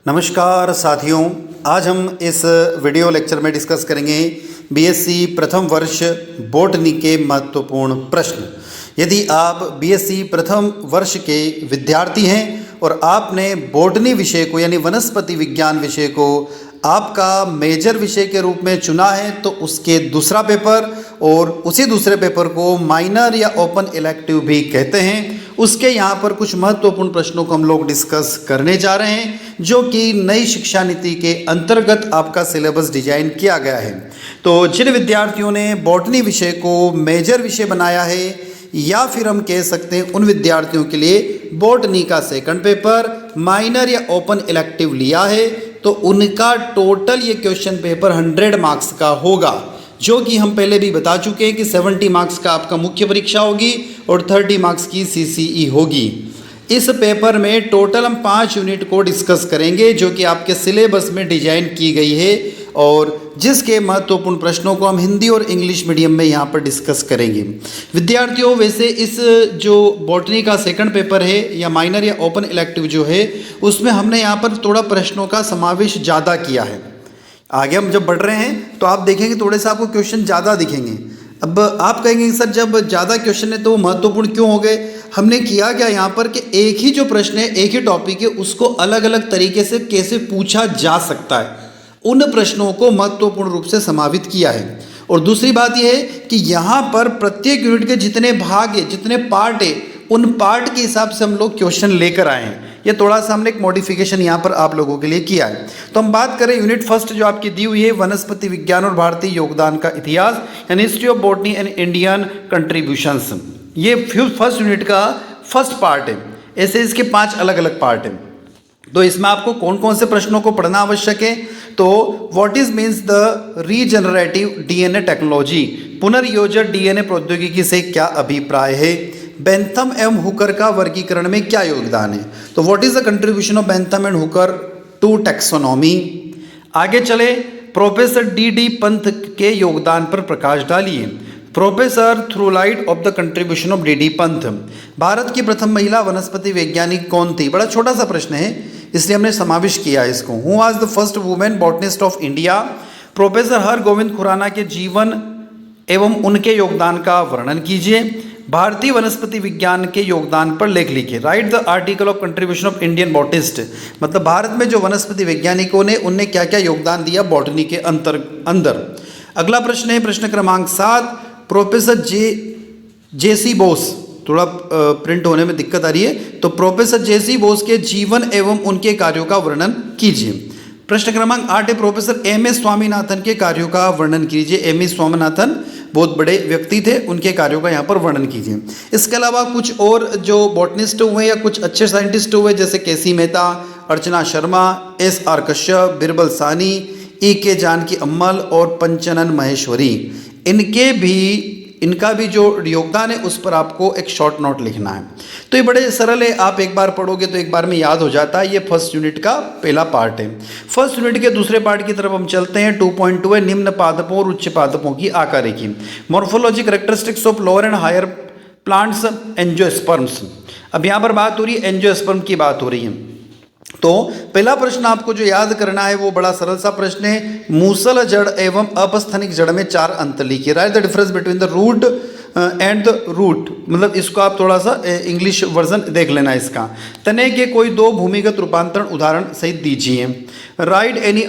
नमस्कार साथियों, आज हम इस वीडियो लेक्चर में डिस्कस करेंगे बीएससी प्रथम वर्ष बॉटनी के महत्वपूर्ण प्रश्न। यदि आप बीएससी प्रथम वर्ष के विद्यार्थी हैं और आपने बॉटनी विषय को यानी वनस्पति विज्ञान विषय को आपका मेजर विषय के रूप में चुना है तो उसके दूसरा पेपर और उसी दूसरे पेपर को माइनर या ओपन इलेक्टिव भी कहते हैं, उसके यहाँ पर कुछ महत्वपूर्ण प्रश्नों को हम लोग डिस्कस करने जा रहे हैं जो कि नई शिक्षा नीति के अंतर्गत आपका सिलेबस डिजाइन किया गया है। तो जिन विद्यार्थियों ने बॉटनी विषय को मेजर विषय बनाया है या फिर हम कह सकते हैं उन विद्यार्थियों के लिए बॉटनी का सेकंड पेपर माइनर या ओपन इलेक्टिव लिया है तो उनका टोटल ये क्वेश्चन पेपर 100 मार्क्स का होगा, जो कि हम पहले भी बता चुके हैं कि 70 मार्क्स का आपका मुख्य परीक्षा होगी और 30 मार्क्स की सीसीई होगी। इस पेपर में टोटल हम 5 यूनिट को डिस्कस करेंगे जो कि आपके सिलेबस में डिजाइन की गई है और जिसके महत्वपूर्ण प्रश्नों को हम हिंदी और इंग्लिश मीडियम में यहाँ पर डिस्कस करेंगे। विद्यार्थियों, वैसे इस जो बॉटनी का सेकंड पेपर है या माइनर या ओपन इलेक्टिव जो है उसमें हमने यहाँ पर थोड़ा प्रश्नों का समावेश ज़्यादा किया है। आगे हम जब बढ़ रहे हैं तो आप देखेंगे थोड़े से आपको क्वेश्चन ज़्यादा दिखेंगे। अब आप कहेंगे सर जब ज़्यादा क्वेश्चन है तो वो महत्वपूर्ण क्यों हो गए? हमने किया क्या यहाँ पर कि एक ही जो प्रश्न है एक ही टॉपिक है उसको अलग अलग तरीके से कैसे पूछा जा सकता है, उन प्रश्नों को महत्वपूर्ण रूप से समावित किया है। और दूसरी बात यह है कि यहाँ पर प्रत्येक यूनिट के जितने भाग है जितने पार्ट है उन पार्ट के हिसाब से हम लोग क्वेश्चन लेकर आए हैं। ये थोड़ा सा हमने एक मॉडिफिकेशन यहाँ पर आप लोगों के लिए किया है। तो हम बात करें यूनिट फर्स्ट जो आपकी दी हुई है वनस्पति विज्ञान और भारतीय योगदान का इतिहास यानी history of botany and Indian contributions. ये फर्स्ट यूनिट का फर्स्ट पार्ट है। ऐसे इसके 5 अलग अलग पार्ट हैं। तो इसमें आपको कौन कौन से प्रश्नों को पढ़ना आवश्यक है? तो what is means the regenerative DNA technology, पुनर्योजक डीएनए प्रौद्योगिकी से क्या अभिप्राय है? बेंथम एवं हुकर का वर्गीकरण में क्या योगदान है? तो what is the contribution of Bentham and Hooker to taxonomy. आगे चले, प्रोफेसर डी पंत के योगदान पर प्रकाश डालिए। Professor through light of the contribution of D Pant. Bharat की प्रथम महिला वनस्पति वैज्ञानिक कौन थी? बड़ा छोटा सा प्रश्न है इसलिए हमने समावेश किया है इसको। Who was the first women botanist of India? Professor Hargobind Khorana के जीवन एवं उनके योगदान का वर्णन कीजिए। भारतीय वनस्पति विज्ञान के योगदान पर लेख लिखिए। Write the article of contribution of Indian botanist, मतलब भारत में जो वनस्पति वैज्ञानिकों ने उनने क्या क्या योगदान दिया बॉटनी के अंदर। अगला प्रश्न है प्रश्न क्रमांक 7, प्रोफेसर जेसी बोस। थोड़ा प्रिंट होने में दिक्कत आ रही है, तो प्रोफेसर जेसी बोस के जीवन एवं उनके कार्यों का वर्णन कीजिए। प्रश्न क्रमांक 8 है प्रोफेसर एम एस स्वामीनाथन के कार्यों का वर्णन कीजिए। एम एस स्वामीनाथन बहुत बड़े व्यक्ति थे, उनके कार्यों का यहाँ पर वर्णन कीजिए। इसके अलावा कुछ और जो बॉटनिस्ट हुए या कुछ अच्छे साइंटिस्ट हुए जैसे केसी मेहता, अर्चना शर्मा, एस आर कश्यप, बिरबल सानी, ई के जानकी अम्मल और पंचनन महेश्वरी, इनका भी जो योगदान है उस पर आपको एक शॉर्ट नोट लिखना है। तो ये बड़े सरल है, आप एक बार पढ़ोगे तो एक बार में याद हो जाता है। ये फर्स्ट यूनिट का पहला पार्ट है। फर्स्ट यूनिट के दूसरे पार्ट की तरफ हम चलते हैं। 2.2 है निम्न पादपों और उच्च पादपों की आकारिकी, morphology characteristics of lower and higher plants, angiosperms. अब यहाँ पर बात हो रही है एंजियोस्पर्म की बात हो रही है। तो पहला प्रश्न आपको जो याद करना है वो बड़ा सरल सा प्रश्न है। मूसल जड़ एवं अपस्थनिक जड़ में 4 अंतर लिखिए। Write the difference between the root and the root, मतलब इसको आप थोड़ा सा इंग्लिश वर्जन देख लेना इसका। तने के कोई 2 भूमिगत रूपांतरण उदाहरण सहित दीजिए। Write any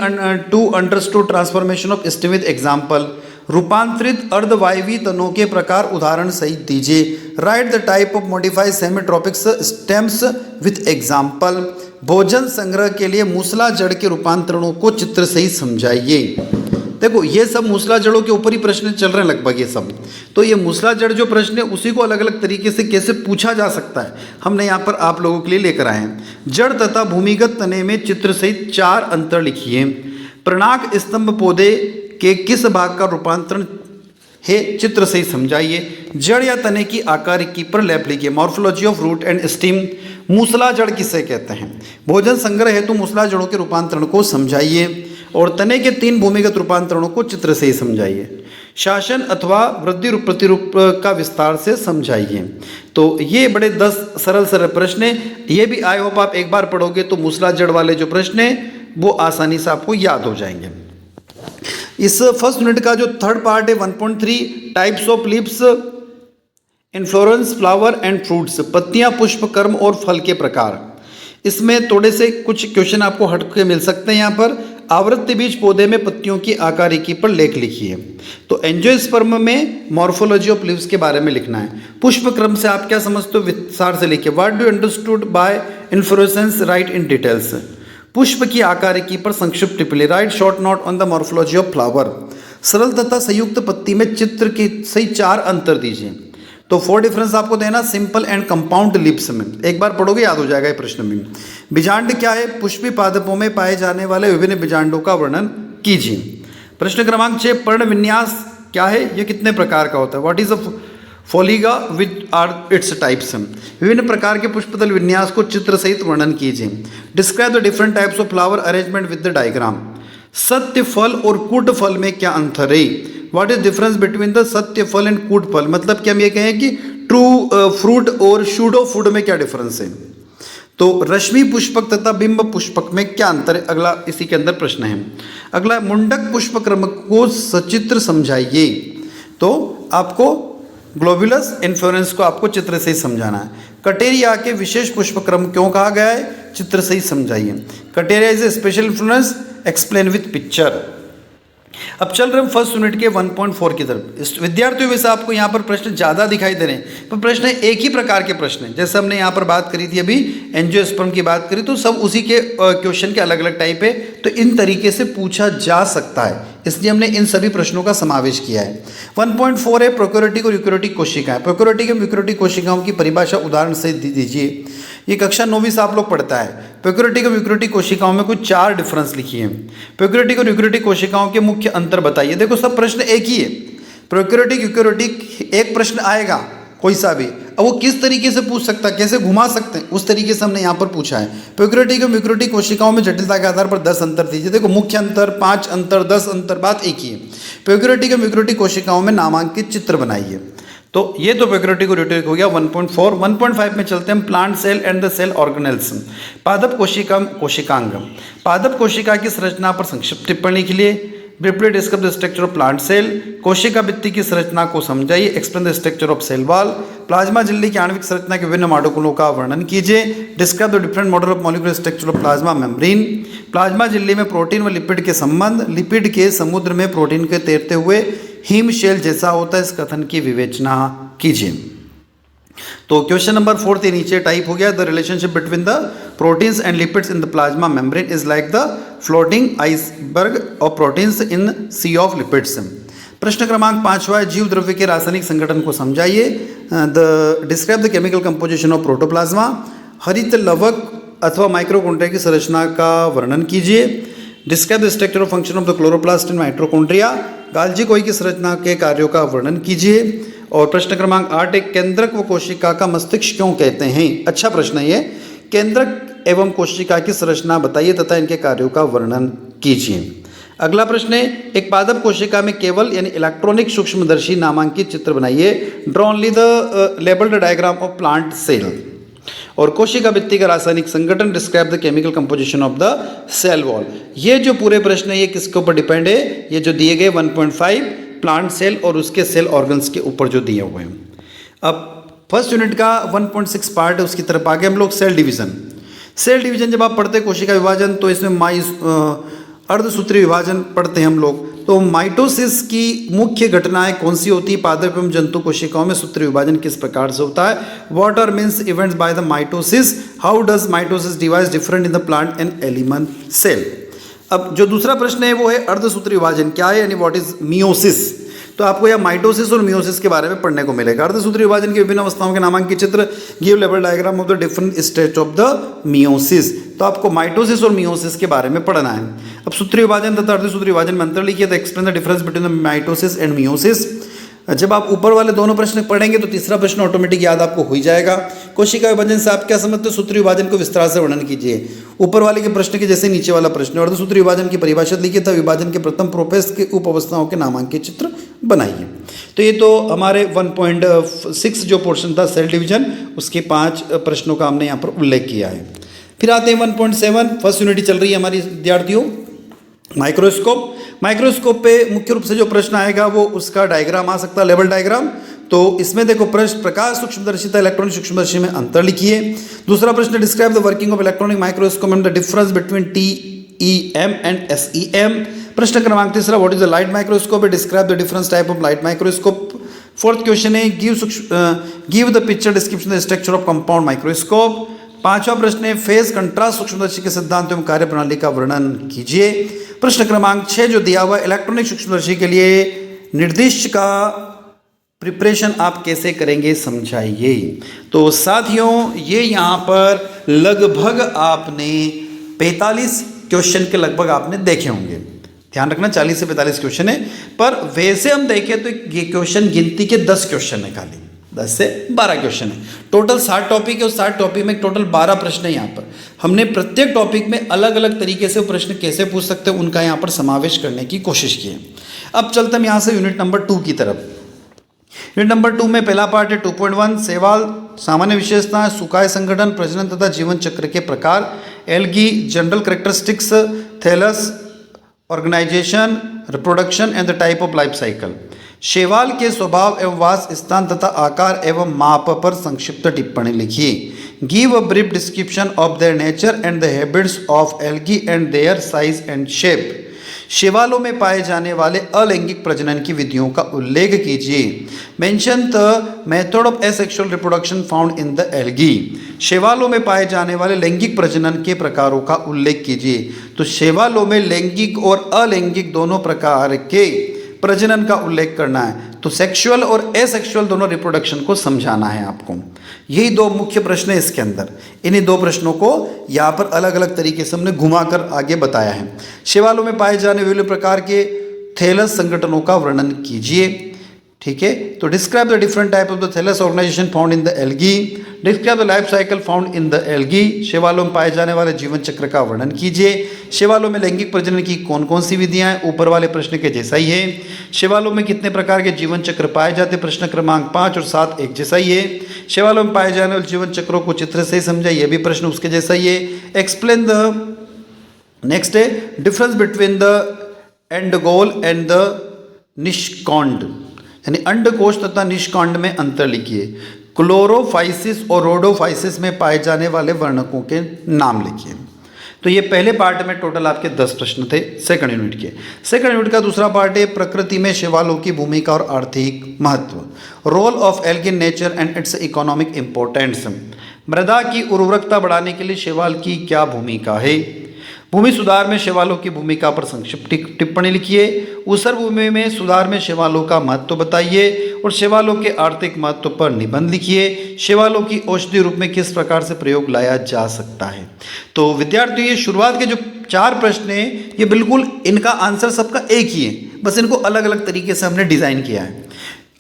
2 understood transformation of stem with example. रूपांतरित अर्धवायवी तनों के प्रकार उदाहरण सहित दीजिए। Write the type of modified semitropics stems with example. भोजन संग्रह के लिए मूसला जड़ के रूपांतरणों को चित्र सहित समझाइए। देखो ये सब मूसला जड़ों के ऊपर ही प्रश्न चल रहे हैं लगभग ये सब। तो ये मूसला जड़ जो प्रश्न है उसी को अलग अलग तरीके से कैसे पूछा जा सकता है हमने यहाँ पर आप लोगों के लिए लेकर आए हैं। जड़ तथा भूमिगत तने में चित्र सहित 4 अंतर लिखिए। प्रणाक स्तंभ पौधे के किस भाग का रूपांतरण है चित्र से ही समझाइए। जड़ या तने की आकारिकी पर लेप लिखिए। Morphology of root and stem. मूसला जड़ किसे कहते हैं? भोजन संग्रह हेतु मूसला जड़ों के रूपांतरण को समझाइए और तने के 3 भूमिगत रूपांतरणों को चित्र से ही समझाइए। शासन अथवा वृद्धि रूप प्रतिरूप का विस्तार से समझाइए। तो ये बड़े 10 सरल सरल प्रश्न हैं। ये भी आई होप आप एक बार पढ़ोगे तो मूसलाजड़ वाले जो प्रश्न हैं वो आसानी से आपको याद हो जाएंगे। इस फर्स्ट यूनिट का जो थर्ड पार्ट है 1.3 types of leaves inflorescence flower and fruits, पत्तियां, पुष्प, कर्म और फल के प्रकार। इसमें थोड़े से कुछ क्वेश्चन आपको हट के मिल सकते हैं। यहाँ पर आवृत्ति बीज पौधे में पत्तियों की आकारिकी पर लेख लिखिए। तो एंजियोस्पर्म में मॉर्फोलॉजी ऑफ लीव्स के बारे में लिखना है। पुष्प क्रम से आप क्या समझते हो विस्तार से लिखिए। What do understood by inflorescence, right in details. पुष्प की आकारिकी पर संक्षिप्त टिप्पणी, right short note on the morphology of flower. सरल तथा संयुक्त पत्ती में चित्र के सही 4 अंतर दीजिए। तो 4 डिफरेंस आपको देना सिंपल एंड कंपाउंड लिप्स में। एक बार पढ़ोगे याद हो जाएगा ये प्रश्न में। बीजांड क्या है? पुष्पी पादपों में पाए जाने वाले विभिन्न बीजांडों का वर्णन कीजिए। प्रश्न क्रमांक 6 पर्ण विन्यास क्या है? ये कितने प्रकार का होता है? What is a foliage with are its types. विभिन्न प्रकार के पुष्पदल विन्यास को चित्र सहित वर्णन कीजिए। Describe the different types of flower arrangement with the diagram. सत्य फल और कूट फल में क्या अंतर है? What is difference between the सत्य फल एंड कूट फल? मतलब कि हम ये कहें कि ट्रू फ्रूट और शूडो फूड में क्या डिफरेंस है। तो रश्मि पुष्पक तथा बिंब पुष्पक में क्या अंतर है? अगला इसी के अंदर प्रश्न है। अगला मुंडक पुष्प क्रम को सचित्र समझाइए। तो आपको ग्लोबुलस इन्फ्लोरेंस को आपको चित्र से ही समझाना है। कटेरिया के विशेष पुष्प क्रम क्यों कहा गया है? चित्र से ही समझाइए। कटेरिया is a special influence, explain with picture. अब चल रहे हम फर्स्ट यूनिट के 1.4 की तरफ। विद्यार्थियों वैसे आपको यहाँ पर प्रश्न ज़्यादा दिखाई दे रहे हैं, पर प्रश्न एक ही प्रकार के प्रश्न हैं। जैसे हमने यहाँ पर बात करी थी अभी एंजियोस्पर्म की बात करी, तो सब उसी के क्वेश्चन के अलग अलग टाइप है। तो इन तरीके से पूछा जा सकता है, इसलिए हमने इन सभी प्रश्नों का समावेश किया है। 1.4 है प्रोकैरियोटिक और यूकैरियोटिक कोशिकाएं। प्रोकैरियोटिक और यूकैरियोटिक कोशिकाओं की परिभाषा उदाहरण से दीजिए। ये कक्षा 9वीं से आप लोग पढ़ता है। प्रोकैरियोटिक और यूकैरियोटिक कोशिकाओं में कुछ 4 डिफरेंस लिखिए। प्रोकैरियोटिक और यूकैरियोटिक कोशिकाओं के मुख्य अंतर बताइए। देखो सब प्रश्न एक ही है। प्रोकैरियोटिक यूकैरियोटिक एक प्रश्न आएगा कोई सा भी, अब वो किस तरीके से पूछ सकता है, कैसे घुमा सकते हैं, उस तरीके से हमने यहाँ पर पूछा है। प्रोकैरियोटिक और यूकैरियोटिक कोशिकाओं में जटिलता के आधार पर 10 अंतर दीजिए। देखो मुख्य अंतर, 5 अंतर, 10 अंतर, बात एक ही है। प्रोकैरियोटिक और यूकैरियोटिक कोशिकाओं में नामांकित चित्र बनाइए। तो ये तो प्रोकैरियोटिक और यूकैरियोटिक हो गया 1.4। 1.5 में चलते हैं plant cell and the cell organelles. पादप कोशिकांग। पादप कोशिका की संरचना पर संक्षिप्त टिप्पणी के लिए briefly describe the structure of plant cell. कोशिका भित्ति की संरचना को समझाइए, explain the structure of cell wall. Plasma झिल्ली की आणविक संरचना के विभिन्न मॉड्यूलों का वर्णन कीजिए। Describe the different model of molecular structure of plasma membrane. Plasma झिल्ली में प्रोटीन व लिपिड के संबंध। लिपिड के समुद्र में प्रोटीन के तैरते हुए हिम शेल जैसा होता है, इस कथन की विवेचना कीजिए। तो क्वेश्चन नंबर 4 के नीचे टाइप हो गया, the relationship between the proteins and lipids in the plasma membrane is like the floating iceberg of proteins in sea of lipids. प्रश्न क्रमांक 5वां, जीव द्रव्य के रासायनिक संगठन को समझाइए। The describe the chemical composition of protoplasm. हरित लवक अथवा माइक्रोकॉन्ड्रिया की संरचना का वर्णन कीजिए। Describe the structure of function of the chloroplast in mitochondria. Golgi कोई की संरचना के कार्यों का वर्णन कीजिए। और प्रश्न क्रमांक 8, एक केंद्रक व कोशिका का मस्तिष्क क्यों कहते हैं? अच्छा प्रश्न है ये। केंद्रक एवं कोशिका की संरचना बताइए तथा इनके कार्यों का वर्णन कीजिए। अगला प्रश्न है, एक पादप कोशिका में केवल यानी इलेक्ट्रॉनिक सूक्ष्मदर्शी नामांकित चित्र बनाइए। Draw only the labelled diagram of plant cell. और कोशिका भित्ति का रासायनिक संगठन, describe the chemical composition of the cell wall. ये जो पूरे प्रश्न है ये किसके ऊपर डिपेंड है? ये जो दिए गए 1.5 प्लांट सेल और उसके सेल ऑर्गन्स के ऊपर जो दिए हुए हैं। अब फर्स्ट यूनिट का 1.6 पार्ट है, उसकी तरफ आगे हम लोग सेल डिवीजन। सेल डिवीजन जब आप पढ़ते हैं कोशिका विभाजन, तो इसमें अर्धसूत्री विभाजन पढ़ते हैं हम लोग। तो माइटोसिस की मुख्य घटनाएं कौन सी होती है? पादप एवं जंतु कोशिकाओं में सूत्री विभाजन किस प्रकार से होता है? What are means events by the mitosis? How does mitosis device different in the plant and animal cell? अब जो दूसरा प्रश्न है वो है अर्धसूत्री विभाजन क्या है, यानी व्हाट इज मियोसिस। तो आपको यह माइटोसिस और मियोसिस के बारे में पढ़ने को मिलेगा। अर्धसूत्री विभाजन की विभिन्न अवस्थाओं के नामांकित चित्र, give level diagram of the different stage of the meiosis. तो आपको माइटोसिस और मियोसिस के बारे में पढ़ना है। अब सूत्री विभाजन तथा अर्धसूत्री विभाजन में अंतर लिखिए। तो explain the difference between the mitosis and meiosis. जब आप ऊपर वाले दोनों प्रश्न पढ़ेंगे तो तीसरा प्रश्न ऑटोमेटिक याद आपको हो ही जाएगा। कोशिका विभाजन से आप क्या समझते हो? सूत्री विभाजन को विस्तार से वर्णन कीजिए। ऊपर वाले के प्रश्न के जैसे नीचे वाला प्रश्न। अर्धसूत्री विभाजन की परिभाषा लिखिए तथा विभाजन के प्रथम प्रोपेस के उप अवस्थाओं के नामांकित चित्र बनाइए। तो ये तो हमारे 1.6 जो पोर्शन था सेल डिवीजन, उसके 5 प्रश्नों का हमने यहाँ पर उल्लेख किया है। फिर आते हैं 1.7, फर्स्ट यूनिट चल रही है हमारी विद्यार्थियों, माइक्रोस्कोप। माइक्रोस्कोप पे मुख्य रूप से जो प्रश्न आएगा वो उसका डायग्राम आ सकता है, लेवल डायग्राम। तो इसमें देखो प्रश्न, प्रकाश सूक्ष्मदर्शी इलेक्ट्रॉनिक सूक्ष्मदर्शी में अंतर लिखिए। दूसरा प्रश्न, describe the working of electronic microscope and the difference between TEM and SEM। प्रश्न क्रमांक तीसरा, what is the light microscope, describe the different type of light microscope. Fourth question है, give the picture description the structure of compound microscope. पांचवा प्रश्न है, phase contrast सूक्ष्मदर्शी के सिद्धांत एवं कार्य प्रणाली का वर्णन कीजिए। प्रश्न क्रमांक 6 जो दिया हुआ, इलेक्ट्रॉनिक सूक्ष्मदर्शी के लिए निर्दिष्ट का प्रिपरेशन आप कैसे करेंगे समझाइए। तो साथियों ये यहाँ पर लगभग आपने 45 क्वेश्चन के लगभग आपने देखे होंगे, ध्यान रखना 40 से 45 क्वेश्चन है, पर वैसे हम देखें तो ये क्वेश्चन गिनती के 10 क्वेश्चन है, खाली 10 से 12 क्वेश्चन है। टोटल 60 टॉपिक है, उस 60 टॉपिक में टोटल 12 प्रश्न है। यहाँ पर हमने प्रत्येक टॉपिक में अलग अलग तरीके से प्रश्न कैसे पूछ सकते हैं उनका यहाँ पर समावेश करने की कोशिश की है। अब चलते हम यहाँ से यूनिट नंबर 2 की तरफ। यूनिट नंबर 2 में पहला पार्ट है 2.1 सेवाल, सामान्य विशेषताएं, सुकाय संगठन, प्रजनन तथा जीवन चक्र के प्रकार, algae, general characteristics, thallus, organisation, reproduction and the type of life cycle. शैवाल के स्वभाव एवं वास स्थान तथा आकार एवं माप पर संक्षिप्त टिप्पणी लिखिए। Give a brief description of their nature and the habits of algae and their size and shape. शैवालों में पाए जाने वाले अलैंगिक प्रजनन की विधियों का उल्लेख कीजिए। Mention the method of asexual reproduction found in the algae. शैवालों में पाए जाने वाले लैंगिक प्रजनन के प्रकारों का उल्लेख कीजिए। तो शैवालों में लैंगिक और अलैंगिक दोनों प्रकार के प्रजनन का उल्लेख करना है। तो सेक्सुअल और एसेक्सुअल दोनों रिप्रोडक्शन को समझाना है आपको। यही 2 मुख्य प्रश्न है इसके अंदर। इन्हीं 2 प्रश्नों को यहाँ पर अलग अलग तरीके से हमने घुमाकर आगे बताया है। शैवालों में पाए जाने वाले प्रकार के थैलस संगठनों का वर्णन कीजिए। ठीक है, तो describe the different type of the thallus organisation found in the algae. Describe the life cycle found in the algae. शैवालों में पाए जाने वाले जीवन चक्र का वर्णन कीजिए। शैवालों में लैंगिक प्रजनन की कौन कौन सी विधियां हैं, ऊपर वाले प्रश्न के जैसा ही है। शैवालों में कितने प्रकार के जीवन चक्र पाए जाते हैं, प्रश्न क्रमांक 5 और 7 एक जैसा ही है। शैवालों में पाए जाने वाले जीवन चक्रों को चित्र से समझाइए, यह भी प्रश्न उसके जैसा ही है। एक्सप्लेन द नेक्स्ट है डिफरेंस बिटवीन द एंडगोल एंड द निष्कांड, यानी अंडकोश तथा निष्कांड में अंतर लिखिए। क्लोरोफाइसिस और रोडोफाइसिस में पाए जाने वाले वर्णकों के नाम लिखिए। तो ये पहले पार्ट में टोटल आपके 10 प्रश्न थे सेकंड यूनिट के। सेकंड यूनिट का दूसरा पार्ट है प्रकृति में शैवालों की भूमिका और आर्थिक महत्व। Role of algae in nature and its economic importance. मृदा की उर्वरकता बढ़ाने के लिए शैवाल की क्या भूमिका है। भूमि सुधार में शैवालों की भूमिका पर संक्षिप्त टिप्पणी लिखिए। ऊसर भूमि में सुधार में शैवालों का महत्व बताइए और शैवालों के आर्थिक महत्व पर निबंध लिखिए। शैवालों की औषधि रूप में किस प्रकार से प्रयोग लाया जा सकता है। तो विद्यार्थियों ये शुरुआत के जो 4 प्रश्न हैं ये बिल्कुल इनका आंसर सबका एक ही है, बस इनको अलग अलग तरीके से हमने डिजाइन किया है।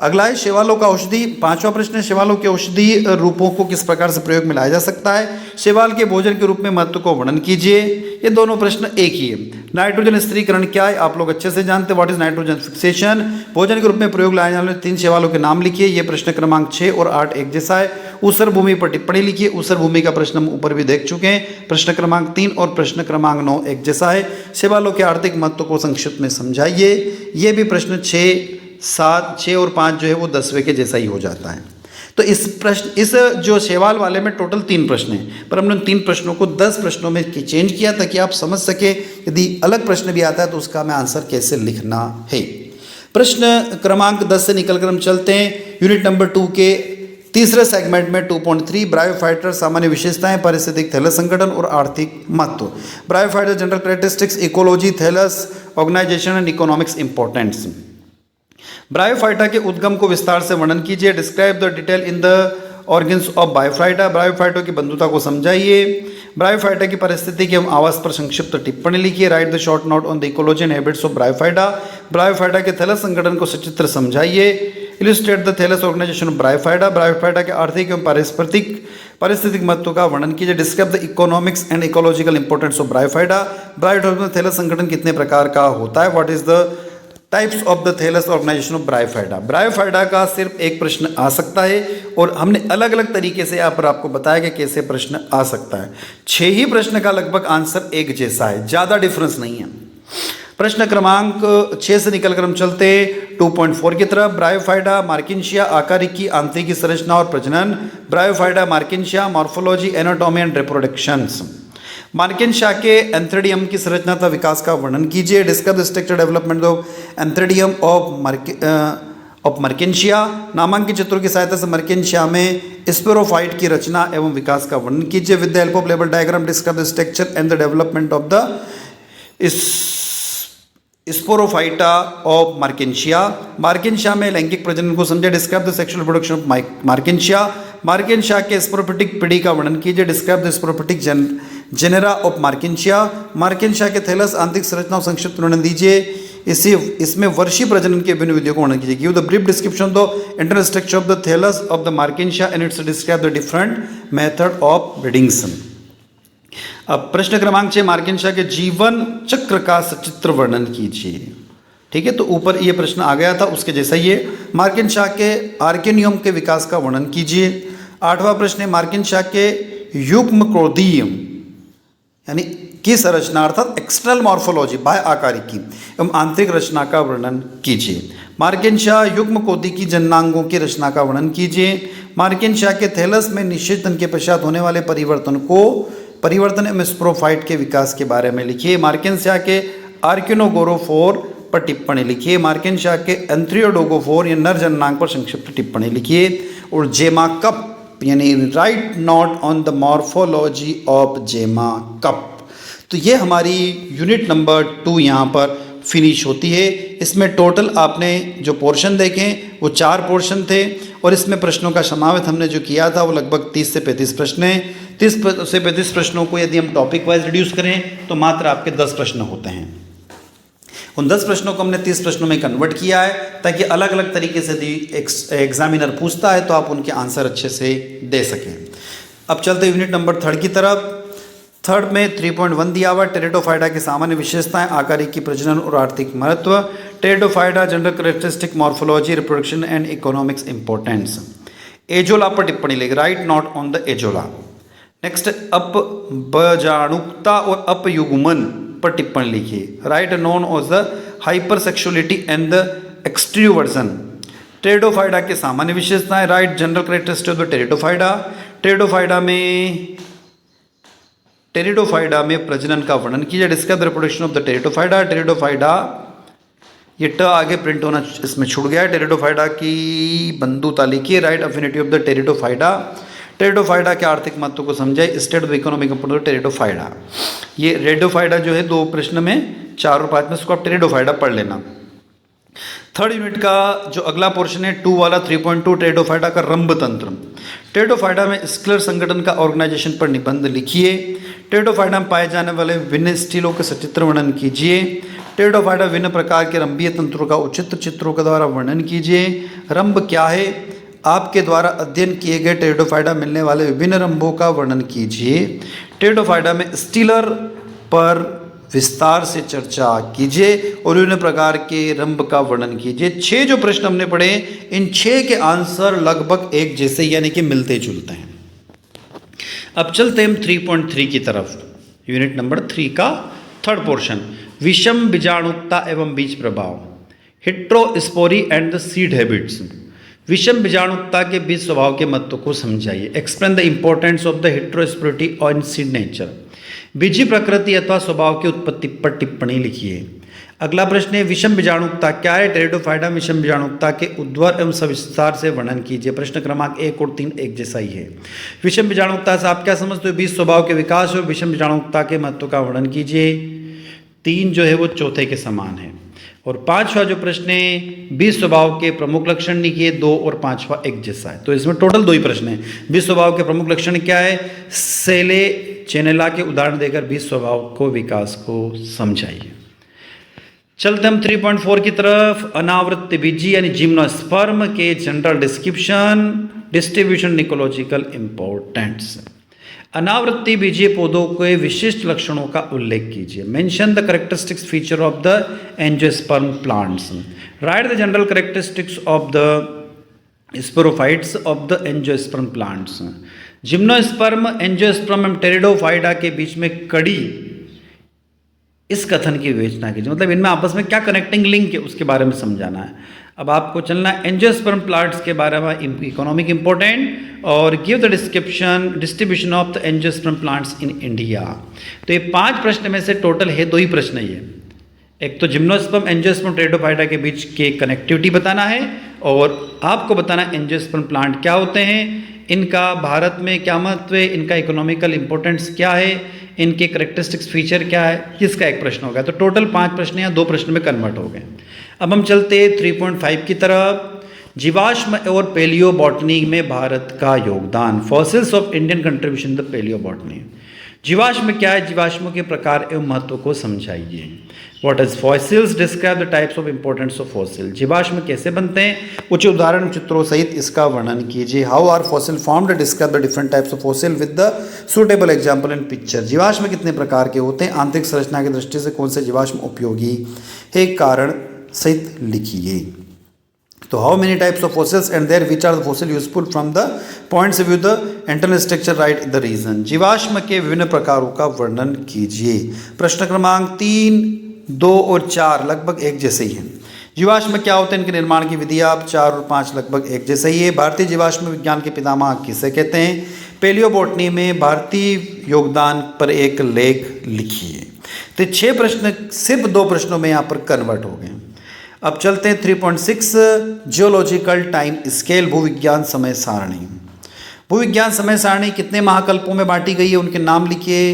अगला है शैवालों का औषधि। 5वां प्रश्न है शैवालों के औषधि रूपों को किस प्रकार से प्रयोग में लाया जा सकता है। शैवाल के भोजन के रूप में महत्व को वर्णन कीजिए। ये दोनों प्रश्न एक ही है। नाइट्रोजन स्थिरीकरण क्या है, आप लोग अच्छे से जानते हैं। What is nitrogen fixation. भोजन के रूप में प्रयोग लाए जाने वाले 3 शैवालों के नाम लिखिए। ये प्रश्न क्रमांक 6 और 8 एक जैसा है। ऊसर भूमि पर टिप्पणी लिखिए। ऊसर भूमि का प्रश्न हम ऊपर भी देख चुके हैं। प्रश्न क्रमांक 3 और प्रश्न क्रमांक 9 एक जैसा है। शैवालों के आर्थिक महत्व को संक्षिप्त में समझाइए। ये भी प्रश्न 6 और 5 जो है वो 10वें के जैसा ही हो जाता है। तो इस जो शैवाल वाले में टोटल 3 प्रश्न हैं, पर हमने उन 3 प्रश्नों को 10 प्रश्नों में चेंज किया ताकि आप समझ सके यदि अलग प्रश्न भी आता है तो उसका हमें आंसर कैसे लिखना है। प्रश्न क्रमांक 10 से निकलकर हम चलते हैं यूनिट नंबर 2 के तीसरे सेगमेंट में 2.3 ब्रायोफाइटर सामान्य विशेषताएं, पारिस्थितिक थैलस संगठन और आर्थिक महत्व। Bryophyta general characteristics, ecology, thallus organization and economics importance. Bryophyta के उद्गम को विस्तार से वर्णन कीजिए। Describe the detail in the organs of bryophyta. ब्रायोफाइटों की बंधुता को समझाइए। ब्रायोफाइटा की परिस्थिति एवं आवास पर संक्षिप्त टिप्पणी लिखिए। Write the short note on the ecology and habits of bryophyta. Bryophyta के थैलस संगठन को सचित्र समझाइए। Illustrate the thallus organisation of bryophyta. Bryophyta के आर्थिक एवं पारिस्थितिक महत्व का वर्णन कीजिए। Describe the economics and ecological importance of bryophyta. Bryophyta में थैलस संगठन कितने प्रकार का होता है। What is the types of the thallus organisation of bryophyta. Bryophyta का सिर्फ एक प्रश्न आ सकता है और हमने अलग अलग तरीके से यहाँ पर आपको बताया कि कैसे प्रश्न आ सकता है। 6 ही प्रश्न का लगभग आंसर एक जैसा है, ज़्यादा डिफरेंस नहीं है। प्रश्न क्रमांक 6 से निकलकर हम चलते 2.4 की तरफ। ब्रायोफाइटा मार्किंशिया आकारिकी की आंतरिक संरचना और प्रजनन। Bryophyta marchantia morphology anatomy and reproductions. Marchantia के एंथ्रेडियम की संरचना तथा विकास का वर्णन कीजिए। Describe the structure development of antheridium of marchantia. नामांकित चित्रों की सहायता से मार्किंशिया में स्पोरोफाइट की रचना एवं विकास का वर्णन कीजिए। With the help of label diagram describe the structure and the development of the sporophyta of marchantia. Marchantia में लैंगिक प्रजनन को समझे। Describe the sexual production of marchantia. Marchantia के स्पोरोफिटिक पीढ़ी का वर्णन कीजिए। Describe the sporophytic genera of marchantia. Marchantia के थैलस आंतरिक संरचना और संक्षिप्त वर्णन दीजिए। इसमें वर्षीय प्रजनन के विभिन्न विधियों को वर्णन कीजिए। Give the brief description of the internal structure of the thallus of the marchantia and its describe the different method of breedings. अब प्रश्न क्रमांक 6 मार्किंशिया के जीवन चक्र का सचित्र वर्णन कीजिए। ठीक है, तो ऊपर ये प्रश्न आ गया था, उसके जैसा ही है। मार्किंशिया के आर्केनियम के विकास का वर्णन कीजिए। 8वां प्रश्न है मार्किंशिया के युग्मकोदीयम यानी की संरचना अर्थात एक्सटर्नल मॉर्फोलॉजी बाह्य आकारिकी एवं आंतरिक रचना का वर्णन कीजिए। मार्किंशिया युग्मकोदी की जननांगों की रचना का वर्णन कीजिए। मार्किंशिया के थैलस में निषेचन के पश्चात होने वाले परिवर्तन एवं स्पोरोफाइट के विकास के बारे में लिखिए। मार्किंशिया के आर्किनोगोरोफोर पर टिप्पणी लिखिए। मार्किंशिया के एंथ्रियोडोगोफोर या नर जननांग पर संक्षिप्त टिप्पणी लिखिए। और जेमा कप यानी right note on the morphology of जेमा कप। तो ये हमारी यूनिट नंबर 2 यहाँ पर फिनिश होती है। इसमें टोटल आपने जो पोर्शन देखे वो 4 पोर्शन थे और इसमें प्रश्नों का समावेश हमने जो किया था वो लगभग 30 से 35 प्रश्न हैं। 30 से 35 प्रश्नों को यदि हम टॉपिक वाइज रिड्यूस करें तो मात्र आपके 10 प्रश्न होते हैं। उन 10 प्रश्नों को हमने 30 प्रश्नों में कन्वर्ट किया है ताकि अलग अलग तरीके से यदि एग्जामिनर पूछता है तो आप उनके आंसर अच्छे से दे सकें। अब चलते यूनिट नंबर 3 की तरफ। 3 में 3.1 दिया हुआ टेरिडोफाइटा की सामान्य विशेषताएं, आकारिकी प्रजनन और आर्थिक महत्व। Pteridophyta general characteristic morphology reproduction and economics importance. Azolla पर टिप्पणी लिख write note on the azolla. Next अपबजाणुकता और अपयुग्मन पर टिप्पणी लिखिए। Write note of the hypersexuality and the extroversion. Pteridophyta के सामान्य विशेषताएं। Write general characteristic of the pteridophyta. Pteridophyta में प्रजनन का वर्णन कीजिए। Describe the reproduction of the pteridophyta. Pteridophyta ये ट आगे प्रिंट होना इसमें छूट गया है। टेरिडोफाइटा की बंधुता लिखिए। Right affinity of the pteridophyta. Pteridophyta के आर्थिक महत्व को समझाए। State of economic importance pteridophyta. ये रेडोफाइटा जो है 2 प्रश्न में 4 और 5 में उसको आप टेरिडोफाइटा पढ़ लेना। 3rd यूनिट का जो अगला पोर्शन है 2 वाला 3.2 टेरिडोफाइटा का रंभ तंत्र। टेरिडोफाइटा में स्केलर संगठन का ऑर्गेनाइजेशन पर निबंध लिखिए। टेरिडोफाइटा में पाए जाने वाले विभिन्न स्टीलों के सचित्र वर्णन कीजिए। टेरिडोफाइटा विभिन्न प्रकार के रंभीय तंत्रों का उचित चित्रों के द्वारा वर्णन कीजिए। रंभ क्या है? आपके द्वारा अध्ययन किए गए टेरिडोफाइटा मिलने वाले विभिन्न रंभों का वर्णन कीजिए। टेरिडोफाइटा में स्टीलर पर विस्तार से चर्चा कीजिए और विभिन्न प्रकार के रंभ का वर्णन कीजिए। 6 जो प्रश्न हमने पढ़े इन 6 के आंसर लगभग एक जैसे यानी कि मिलते जुलते हैं। अब चलते हम 3.3 की तरफ। यूनिट नंबर 3 का 3rd पोर्शन विषम बीजाणुकता एवं बीज प्रभाव। Heterospory and the seed habits. विषम बीजाणुकता के बीज स्वभाव के महत्व को समझाइए। Explain the importance of the heterospority on seed nature. बीजी प्रकृति अथवा स्वभाव की उत्पत्ति पर टिप्पणी लिखिए। अगला प्रश्न है विषम बीजाणुकता क्या है? टेरिडोफाइटा विषम बीजाणुकता के उद्भव एवं सविस्तार से वर्णन कीजिए। प्रश्न क्रमांक 1 और 3 एक जैसा ही है। विषम बीजाणुकता से आप क्या समझते हो? बीज स्वभाव के विकास और विषम बीजाणुकता के महत्व का वर्णन कीजिए। 3 जो है वो चौथे के समान है। और 5वां जो प्रश्न है बीज स्वभाव के प्रमुख लक्षण लिखिए। 2 और 5वां एक जैसा है। तो इसमें टोटल 2 ही प्रश्न है। बीज स्वभाव के प्रमुख लक्षण क्या है? सेले चेनेला के उदाहरण देकर बीज स्वभाव को विकास को समझाइए। चलते हम 3.4 की तरफ। अनावृत बीजी यानी जिम्नोस्पर्म के general description, distribution, ecological importance. अनावृत्ति बीजीय पौधों के विशिष्ट लक्षणों का उल्लेख कीजिए। Mention the characteristics feature of the angiosperm plants. Write the general characteristics of the sporophytes of the angiosperm plants. Gymnosperm, angiosperm एवं टेरिडोफाइटा के बीच में कड़ी इस कथन की विवेचना कीजिए, मतलब इनमें आपस में क्या कनेक्टिंग लिंक है उसके बारे में समझाना है। अब आपको चलना है एंजियोस्पर्म प्लांट्स के बारे में, इकोनॉमिक इंपॉर्टेंट, और give the distribution of the angiosperm plants in India. तो ये 5 प्रश्न में से टोटल है 2 ही प्रश्न ये। एक तो जिम्नोस्पर्म, एंजियोस्पर्म, टेरिडोफाइटा के बीच के कनेक्टिविटी बताना है, और आपको बताना है एंजियोस्पर्म प्लांट क्या होते हैं, इनका भारत में क्या महत्व है, इनका इकोनॉमिकल इंपॉर्टेंस क्या है, इनके करेक्टरिस्टिक्स फीचर क्या है, किसका एक प्रश्न होगा। तो टोटल 5 प्रश्न या 2 प्रश्न में कन्वर्ट हो गए। अब हम चलते 3.5 की तरफ। जीवाश्म और पेलियो बॉटनी में भारत का योगदान। Fossils of Indian contribution the paleo botany. जीवाश्म क्या है, जीवाश्मों के प्रकार एवं महत्व को समझाइए। What is fossils, describe the types of importance of fossil. जीवाश्म कैसे बनते हैं, कुछ उदाहरण चित्रों सहित इसका वर्णन कीजिए। How are fossil formed, describe the different types of fossil with the suitable example in picture. जीवाश्म कितने प्रकार के होते हैं, आंतरिक संरचना की दृष्टि से कौन से जीवाश्म उपयोगी है, कारण सहित लिखिए। तो how many types of fossils and their which are the fossil useful from the points of view the internal structure, write the reason. जीवाश्म के विभिन्न प्रकारों का वर्णन कीजिए। प्रश्न क्रमांक 3, 2 और 4 लगभग एक जैसे ही हैं। जीवाश्म क्या होते हैं, इनके निर्माण की विधि। आप 4 और 5 लगभग एक जैसे ही है। भारतीय जीवाश्म विज्ञान के पितामह किसे कहते हैं। पेलियोबॉटनी में भारतीय योगदान पर एक लेख लिखिए। तो 6 प्रश्न सिर्फ 2 प्रश्नों में यहाँ पर कन्वर्ट हो गए। अब चलते हैं 3.6 जियोलॉजिकल टाइम स्केल, भूविज्ञान समय सारणी। भूविज्ञान समय सारणी कितने महाकल्पों में बांटी गई है, उनके नाम लिखिए।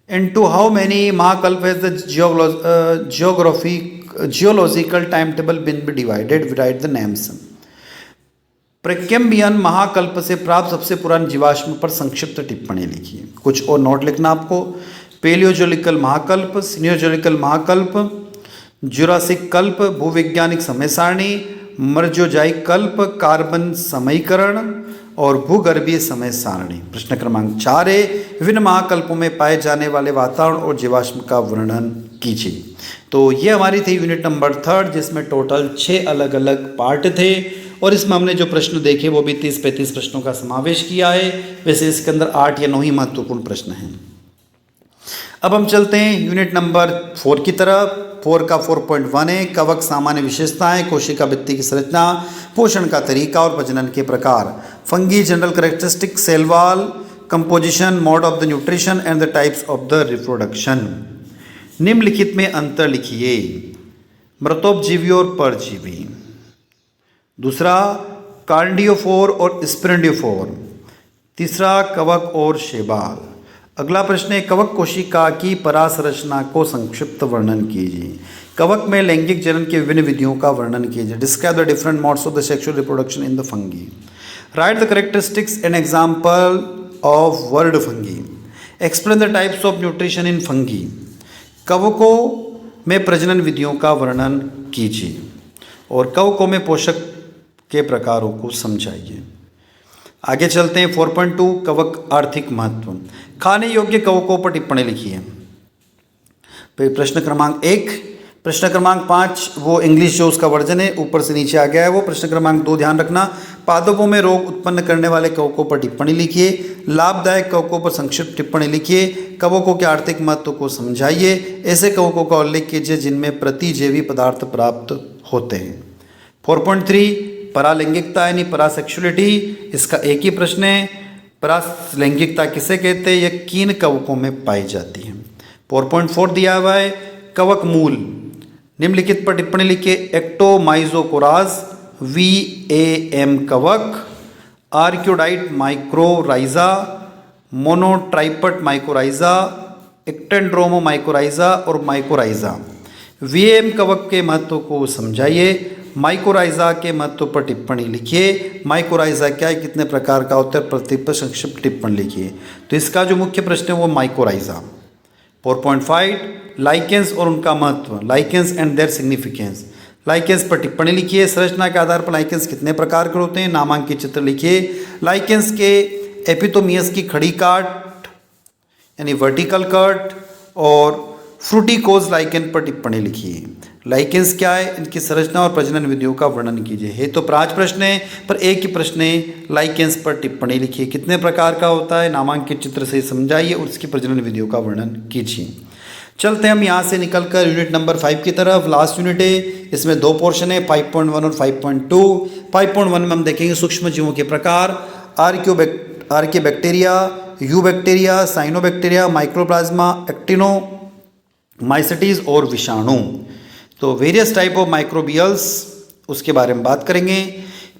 इनटू हाउ मेनी महाकल्प has the geological time table been divided, write the names. Precambrian महाकल्प से प्राप्त सबसे पुरानी जीवाश्म पर संक्षिप्त टिप्पणी लिखिए। कुछ और नोट लिखना आपको। पेलियोजोलिकल महाकल्प, सीनियोजोलिकल महाकल्प, जुरासिक कल्प, भूवैज्ञानिक समय सारणी, मर्जोजाइक कल्प, कार्बन समीकरण और भूगर्भीय समय सारणी। प्रश्न क्रमांक 4 है विभिन्न महाकल्पों में पाए जाने वाले वातावरण और जीवाश्म का वर्णन कीजिए। तो ये हमारी थी यूनिट नंबर 3, जिसमें टोटल 6 अलग अलग पार्ट थे, और इसमें हमने जो प्रश्न देखे वो भी 30-35 प्रश्नों का समावेश किया है। वैसे इसके अंदर 8 या 9 ही महत्वपूर्ण प्रश्न हैं। अब हम चलते हैं यूनिट नंबर 4 की तरफ। 4 का 4.1 है कवक सामान्य विशेषताएं, कोशिका भित्ति की संरचना, पोषण का तरीका और प्रजनन के प्रकार। Fungi general characteristic, cell wall, composition, mode of the nutrition and the types of the reproduction. निम्नलिखित में अंतर लिखिए। मृतोपजीवी और परजीवी। दूसरा कार्डियोफोर और स्पिरिडियोफोर। तीसरा कवक और शैवाल। अगला प्रश्न है कवक कोशिका की परासंरचना को संक्षिप्त वर्णन कीजिए। कवक में लैंगिक जनन की विभिन्न विधियों का वर्णन कीजिए। Describe the different modes of the sexual reproduction in the fungi. Right the characteristics and example of word fungi. Explain the types of nutrition in fungi. कवकों में प्रजनन विधियों का वर्णन कीजिए और कवकों में पोषक के प्रकारों को समझाइए। आगे चलते हैं 4.2 कवक आर्थिक महत्व। खाने योग्य कवकों पर टिप्पणी लिखिए। प्रश्न क्रमांक 1। प्रश्न क्रमांक 5 वो इंग्लिश जो उसका वर्जन है ऊपर से नीचे आ गया है वो। प्रश्न क्रमांक 2 ध्यान रखना, पादपों में रोग उत्पन्न करने वाले कवकों पर टिप्पणी लिखिए। लाभदायक कवकों पर संक्षिप्त टिप्पणी लिखिए। कवकों के आर्थिक महत्व को समझाइए। ऐसे कवकों का उल्लेख कीजिए जिनमें प्रतिजैवी पदार्थ प्राप्त होते हैं। 4.3 परालैंगिकता यानी परासेक्सुअलिटी। इसका एक ही प्रश्न है, परालैंगिकता किसे कहते हैं, यह किन कवकों में पाई जाती है। 4.4 दिया हुआ है कवक मूल। निम्नलिखित पर टिप्पणी लिखिए। एक्टोमाइजोकोराज, VAM कवक, आर्क्योडाइट माइक्रोराइजा, मोनोट्राइपट माइक्रोराइजा, एक्टेंड्रोमो माइक्रोराइजा और माइक्रोराइजा। VAM कवक के महत्व को समझाइए। माइक्रोराइजा के महत्व पर टिप्पणी लिखिए। माइक्रोराइजा क्या है, कितने प्रकार का होता है, प्रति पर संक्षिप्त टिप्पणी लिखिए। तो इसका जो मुख्य प्रश्न है वो माइक्रोराइजा। 4.5 लाइकेंस और उनका महत्व। Lichens and their significance. Lichens पर टिप्पणी लिखिए। संरचना के आधार पर लाइकेंस कितने प्रकार के होते हैं, नामांकित चित्र लिखिए। लाइकेंस के एपिथोमियस की खड़ी काट यानी वर्टिकल कट और फ्रूटिकोज लाइकेन पर टिप्पणी लिखिए। लाइकेंस क्या है, इनकी संरचना और प्रजनन विधियों का वर्णन कीजिए। है तो 5 प्रश्न है पर एक ही प्रश्न है, लाइकेंस पर टिप्पणी लिखिए। कितने प्रकार का होता है, नामांकित चित्र से समझाइए और उसकी प्रजनन विधियों का वर्णन कीजिए। चलते हैं हम यहाँ से निकलकर यूनिट नंबर 5 की तरफ। लास्ट यूनिट है, इसमें 2 पोर्शन है 5.1 और 5.2। 5.1 में हम देखेंगे सूक्ष्म जीवों के प्रकार, archaebacteria, eubacteria, cyanobacteria, mycoplasma, actinomycetes और विषाणु। तो वेरियस टाइप ऑफ माइक्रोबियल्स उसके बारे में बात करेंगे।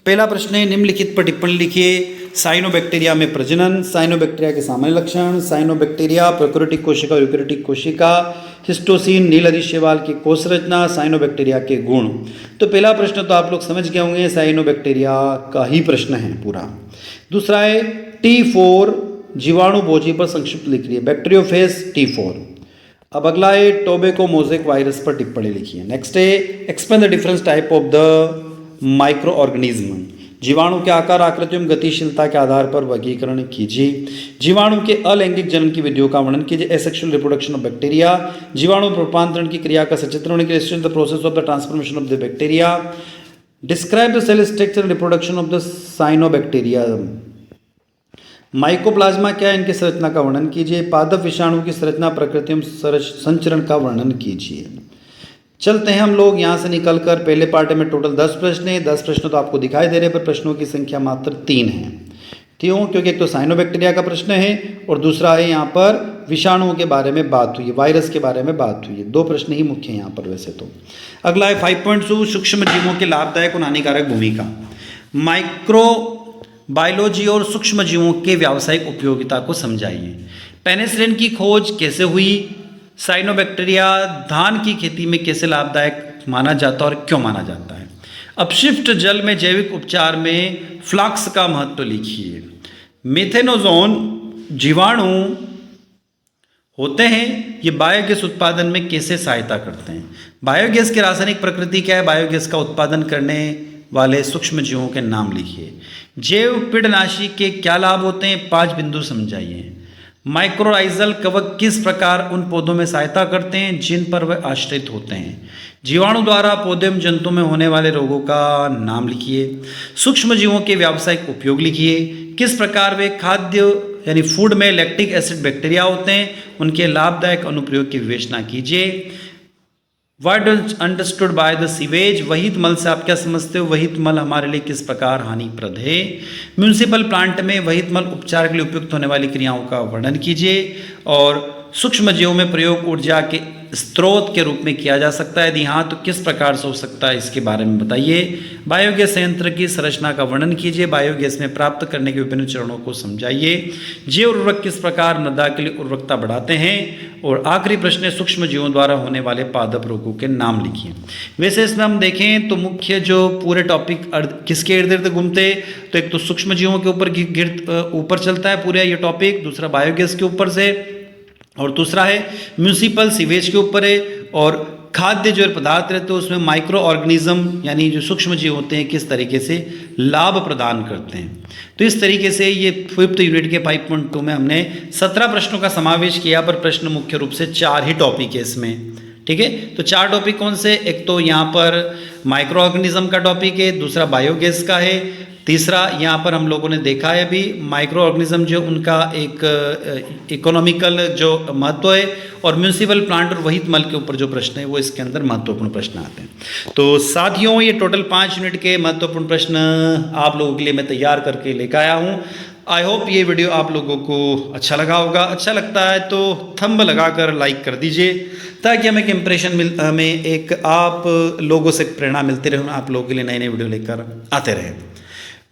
पहला प्रश्न है, निम्नलिखित पर टिप्पणी लिखिए। साइनोबैक्टीरिया में प्रजनन, साइनोबैक्टीरिया के सामान्य लक्षण, साइनोबैक्टीरिया प्रोकैरियोटिक कोशिका और यूकैरियोटिक कोशिका, हिस्टोसिन नील अधिशैवाल की कोश रचना, साइनोबैक्टीरिया के गुण। तो पहला प्रश्न तो आप लोग समझ गए होंगे, साइनोबैक्टीरिया का ही प्रश्न है पूरा। दूसरा है T4 जीवाणु भोजी पर संक्षिप्त लिख रही है, बैक्टीरियोफेज T4। अब अगला है टोबैको मोज़ेक वायरस पर टिप्पणी लिखिए। नेक्स्ट है explain the difference type of the micro organism, जीवाणु के आकार, आकृति एवं गतिशीलता के आधार पर वर्गीकरण कीजिए। जीवाणु के अलैंगिक जनन की विधियों का वर्णन कीजिए। एसेक्सुअल रिप्रोडक्शन ऑफ बैक्टीरिया, जीवाणु रूपांतरण की क्रिया का सचित्रण कीजिए। The process of the transformation of the bacteria. Describe the cell structure reproduction of the cyanobacteria. Mycoplasma क्या है, इनकी संरचना का वर्णन कीजिए। पादप विषाणु की संरचना, प्रकृति एवं संचरण का वर्णन कीजिए। चलते हैं हम लोग यहाँ से निकलकर पहले पार्ट में टोटल 10 प्रश्न है। 10 प्रश्न तो आपको दिखाई दे रहे हैं पर प्रश्नों की संख्या मात्र 3 है। क्यों? क्योंकि एक तो साइनोबैक्टीरिया का प्रश्न है और दूसरा है यहाँ पर विषाणुओं के बारे में बात हुई है, वायरस के बारे में बात हुई है। 2 प्रश्न ही मुख्य हैं यहाँ पर वैसे तो। अगला है 5.2 सूक्ष्म जीवों के लाभदायक और हानिकारक भूमिका। माइक्रो बायोलॉजी और सूक्ष्म जीवों के व्यावसायिक उपयोगिता को समझाइए। पेनिसिलिन की खोज कैसे हुई? साइनोबैक्टीरिया धान की खेती में कैसे लाभदायक माना जाता है और क्यों माना जाता है? अपशिष्ट जल में जैविक उपचार में फ्लाक्स का महत्व लिखिए। मेथेनोजोन जीवाणु होते हैं, ये बायोगैस उत्पादन में कैसे सहायता करते हैं? बायोगैस की रासायनिक प्रकृति क्या है? बायोगैस का उत्पादन करने वाले सूक्ष्म जीवों के नाम लिखिए। जैव पीड़नाशी के क्या लाभ होते हैं? 5 बिंदु समझाइए। माइक्रोराइजल कवक किस प्रकार उन पौधों में सहायता करते हैं जिन पर वे आश्रित होते हैं? जीवाणु द्वारा पौधे एवं जंतु में होने वाले रोगों का नाम लिखिए। सूक्ष्म जीवों के व्यावसायिक उपयोग लिखिए। किस प्रकार वे खाद्य यानी फूड में लैक्टिक एसिड बैक्टीरिया होते हैं, उनके लाभदायक अनुप्रयोग की विवेचना कीजिए। What is understood by the sewage, वहित मल से आप क्या समझते हो? वहित मल हमारे लिए किस प्रकार हानिप्रद है? म्यूनिसिपल प्लांट में वहित मल उपचार के लिए उपयुक्त होने वाली क्रियाओं का वर्णन कीजिए। और सूक्ष्म जीवों में प्रयोग ऊर्जा के स्रोत के रूप में किया जा सकता है, यदि हाँ तो किस प्रकार से हो सकता है, इसके बारे में बताइए। बायोगैस संयंत्र की संरचना का वर्णन कीजिए। बायोगैस में प्राप्त करने के विभिन्न चरणों को समझाइए। जैव उर्वरक किस प्रकार मृदा के लिए उर्वरकता बढ़ाते हैं? और आखिरी प्रश्न है सूक्ष्म जीवों द्वारा होने वाले पादप रोगों के नाम लिखिए। वैसे इसमें हम देखें तो मुख्य जो पूरे टॉपिक किसके इर्द गिर्द घूमते, तो एक तो सूक्ष्म जीवों के ऊपर चलता है पूरे ये टॉपिक, दूसरा बायोगैस के ऊपर से, और दूसरा है म्यूनिसिपल सीवेज के ऊपर है, और खाद्य जो पदार्थ रहते हैं उसमें माइक्रो ऑर्गेनिज्म यानी जो सूक्ष्म जीव होते हैं किस तरीके से लाभ प्रदान करते हैं। तो इस तरीके से ये 5th यूनिट के 5.2 में हमने 17 प्रश्नों का समावेश किया, पर प्रश्न मुख्य रूप से 4 ही टॉपिक है इसमें। ठीक है, तो 4 टॉपिक कौन से? एक तो यहाँ पर माइक्रो ऑर्गेनिज्म का टॉपिक है, दूसरा बायोगैस का है, तीसरा यहाँ पर हम लोगों ने देखा है अभी माइक्रो ऑर्गेनिज्म जो उनका एक इकोनॉमिकल जो महत्व है, और म्यूनिसिपल प्लांट और वहित मल के ऊपर जो प्रश्न है वो इसके अंदर महत्वपूर्ण प्रश्न आते हैं। तो साथियों ये टोटल 5 यूनिट के महत्वपूर्ण प्रश्न आप लोगों के लिए मैं तैयार करके लेकर आया हूँ। आई होप ये वीडियो आप लोगों को अच्छा लगा होगा। अच्छा लगता है तो थंब लगाकर लाइक कर दीजिए ताकि हमें एक इम्प्रेशन हमें एक आप लोगों से प्रेरणा मिलती रहे, आप लोगों के लिए नए नए वीडियो लेकर आते रहे।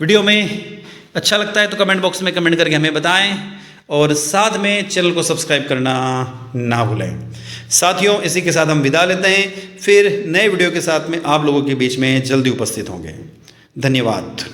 वीडियो में अच्छा लगता है तो कमेंट बॉक्स में कमेंट करके हमें बताएं, और साथ में चैनल को सब्सक्राइब करना ना भूलें। साथियों इसी के साथ हम विदा लेते हैं, फिर नए वीडियो के साथ में आप लोगों के बीच में जल्दी उपस्थित होंगे। धन्यवाद।